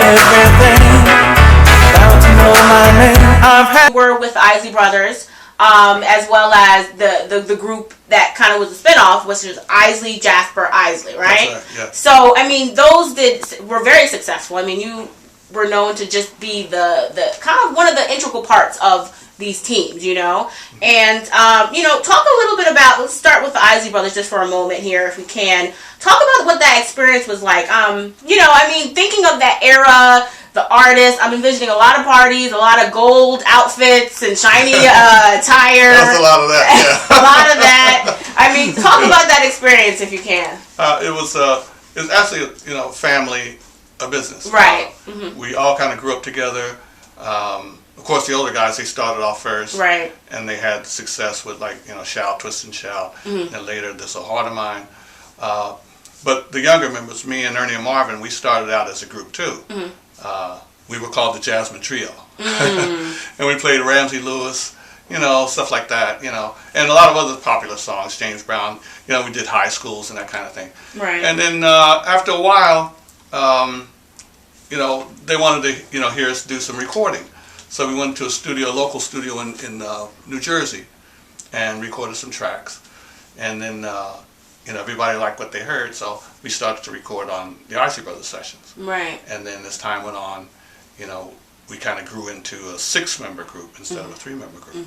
everything. Bound to know my name. We're with the Isley Brothers, as well as the group that kind of was a spinoff, which is Isley-Jasper, Isley, right? That's right, yeah. So, I mean, those were very successful. I mean, you were known to just be the kind of one of the integral parts of these teams, you know? And, you know, talk a little bit about, let's start with the Isley Brothers just for a moment here, if we can. Talk about what that experience was like. You know, I mean, thinking of that era, the artists, I'm envisioning a lot of parties, a lot of gold outfits and shiny attire. That's a lot of that, yeah. A lot of that. I mean, talk about that experience if you can. It was actually, you know, family business. Right. We all kind of grew up together. Of course, the older guys, they started off first. Right. And they had success with, like, you know, Shout, Twist and Shout. And later, This Old Heart of Mine. But the younger members, me and Ernie and Marvin, we started out as a group too. We were called the Jasmine Trio. And we played Ramsey Lewis, you know, stuff like that, you know. And a lot of other popular songs, James Brown, you know, we did high schools and that kind of thing. Right. And then after a while, you know, they wanted to, you know, hear us do some recording. So we went to a local studio in New Jersey and recorded some tracks. And then, you know, everybody liked what they heard, so we started to record on the Isley Brothers sessions. Right. And then as time went on, you know, we kind of grew into a 6-member group instead of a 3-member group.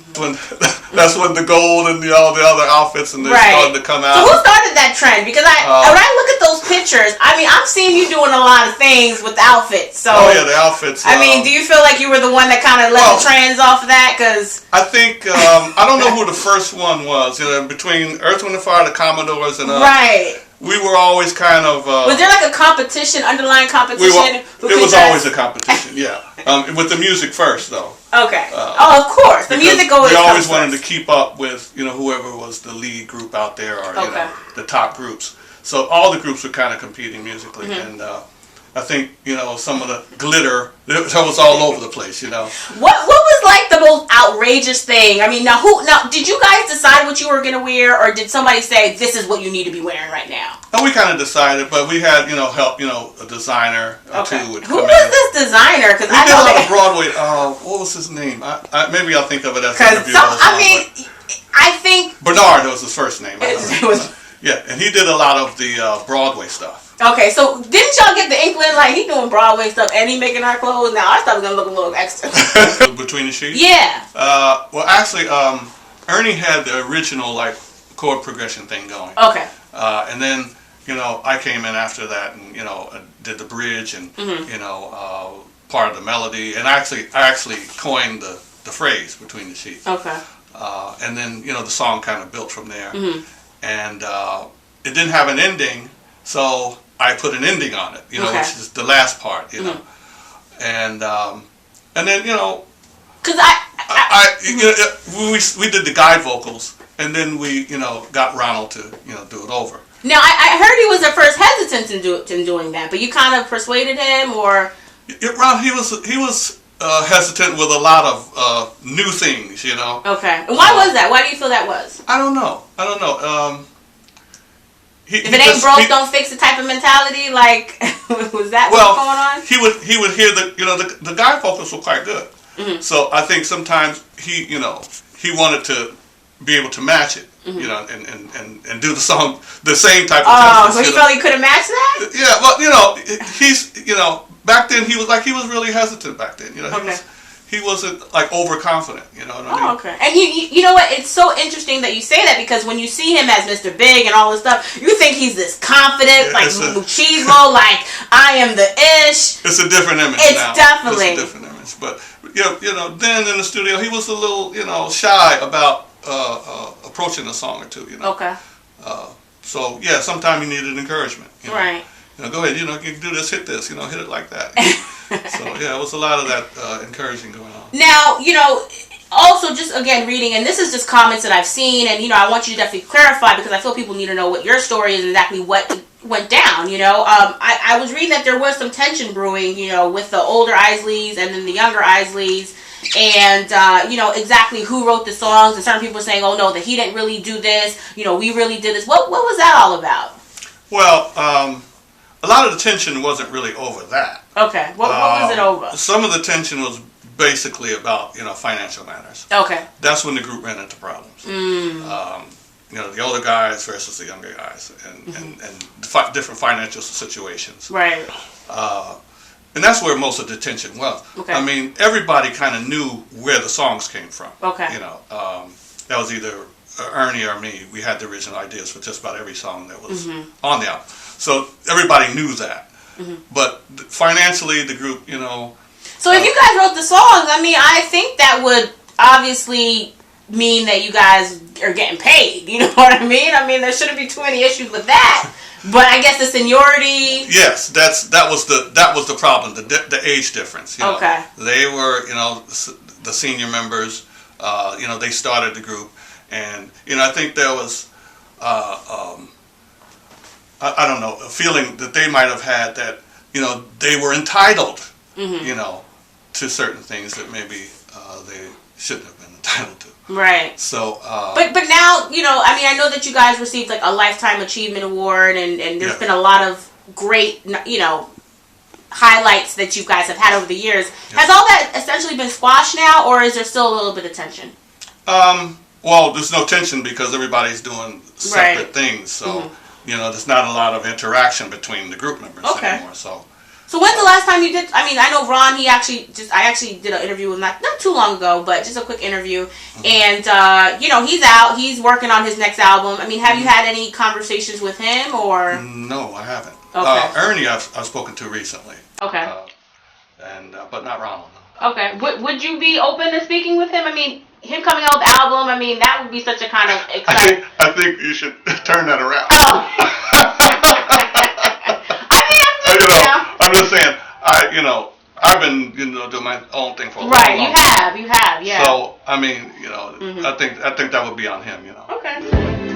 That's when the gold and all the other outfits and they started to come out. So who started that trend? Because when I look at those pictures, I mean, I'm seeing you doing a lot of things with the outfits. So, oh yeah, the outfits. I mean, do you feel like you were the one that kind of led the trends off of that? Because I think I don't know who the first one was. You know, between Earth, Wind and Fire, the Commodores, and right. We were always kind of. Was there like a competition, underlying competition? It was always a competition, yeah. With the music first, though. Okay. Of course, the music always. We always comes wanted first. to keep up with, you know, whoever was the lead group out there, or you know, the top groups. So all the groups were kind of competing musically, and I think, you know, some of the glitter that was all over the place, you know. What was like the most outrageous thing? I mean, now did you guys decide what you were gonna wear, or did somebody say this is what you need to be wearing right now? No, we kind of decided, but we had, you know, help, you know, a designer or two would come in. Who was this designer? Because I did a lot of Broadway. What was his name? Maybe I'll think of it as an interview. I think Bernard was his first name. Yeah, and he did a lot of the Broadway stuff. Okay, so didn't y'all get the inkling, like, he doing Broadway stuff and he making our clothes? Now our stuff is going to look a little extra. Between the Sheets? Yeah. Well, actually, Ernie had the original, like, chord progression thing going. Okay. And then, you know, I came in after that and, you know, did the bridge and, you know, part of the melody. And I actually coined the phrase, Between the Sheets. Okay. And then, you know, the song kind of built from there. And it didn't have an ending, so I put an ending on it, you know, which is the last part, you know. And then, you know, because you know, we did the guide vocals, and then we, you know, got Ronald to, you know, do it over. Now, I heard he was at first hesitant in doing that, but you kind of persuaded him, or? Ron, he was hesitant with a lot of new things, you know. Okay. And why was that? Why do you feel that was? I don't know. If it ain't broke, don't fix it type of mentality. Like, was that what's going on? He would hear the guide vocals were quite good. So I think sometimes he wanted to be able to match it, you know, and do the song the same type of tempo. So he felt he couldn't match that? Yeah, well, you know, back then he was really hesitant back then, you know. He wasn't like overconfident, you know what I mean? Oh, okay. And you know what? It's so interesting that you say that, because when you see him as Mr. Big and all this stuff, you think he's this confident, like machismo, like I am the ish. It's a different image now. Definitely. It's a different image. But you know, then in the studio he was a little, you know, shy about approaching a song or two, you know. Okay. So yeah, sometimes you needed encouragement. You know? Right. You know, go ahead, you know, you can do this, hit this, you know, hit it like that. So yeah, it was a lot of that encouraging going on. Now, you know, also just again reading, and this is just comments that I've seen, and you know, I want you to definitely clarify, because I feel people need to know what your story is, exactly what went down. You know, I was reading that there was some tension brewing, you know, with the older Isleys and then the younger Isleys, and you know, exactly who wrote the songs, and certain people were saying, oh no, that he didn't really do this, you know, we really did this. What was that all about? Well, a lot of the tension wasn't really over that. Okay. What was it over? Some of the tension was basically about, financial matters. Okay. That's when the group ran into problems. The older guys versus the younger guys, and different financial situations. Right. And that's where most of the tension was. Okay. I mean, everybody kind of knew where the songs came from. Okay. That was either Ernie or me. We had the original ideas for just about every song that was on the album. So everybody knew that. But financially, the group, So if you guys wrote the songs, I mean, I think that would obviously mean that you guys are getting paid. You know what I mean? I mean, there shouldn't be too many issues with that. But I guess the seniority. Yes, that was the problem. The age difference. Okay. They were, the senior members. They started the group, and I think there was, I don't know, a feeling that they might have had that they were entitled, to certain things that maybe they shouldn't have been entitled to. Right. So. But now, I mean, I know that you guys received like a Lifetime Achievement Award, and there's been a lot of great, highlights that you guys have had over the years. Yeah. Has all that essentially been squashed now, or is there still a little bit of tension? Well, there's no tension because everybody's doing separate things. So, there's not a lot of interaction between the group members anymore. So when's the last time you did? I mean, I know Ron. I actually did an interview with him not too long ago, but just a quick interview. And he's out. He's working on his next album. I mean, have you had any conversations with him or? No, I haven't. Okay. Ernie, I've spoken to recently. Okay. But not Ronald. Okay. Would you be open to speaking with him? I mean, him coming out with the album. I mean, that would be such a kind of exciting. I think you should turn that around. Oh. I'm just saying, I've been, doing my own thing for a long time. Right, you have, yeah. So, I mean, I think that would be on him, Okay.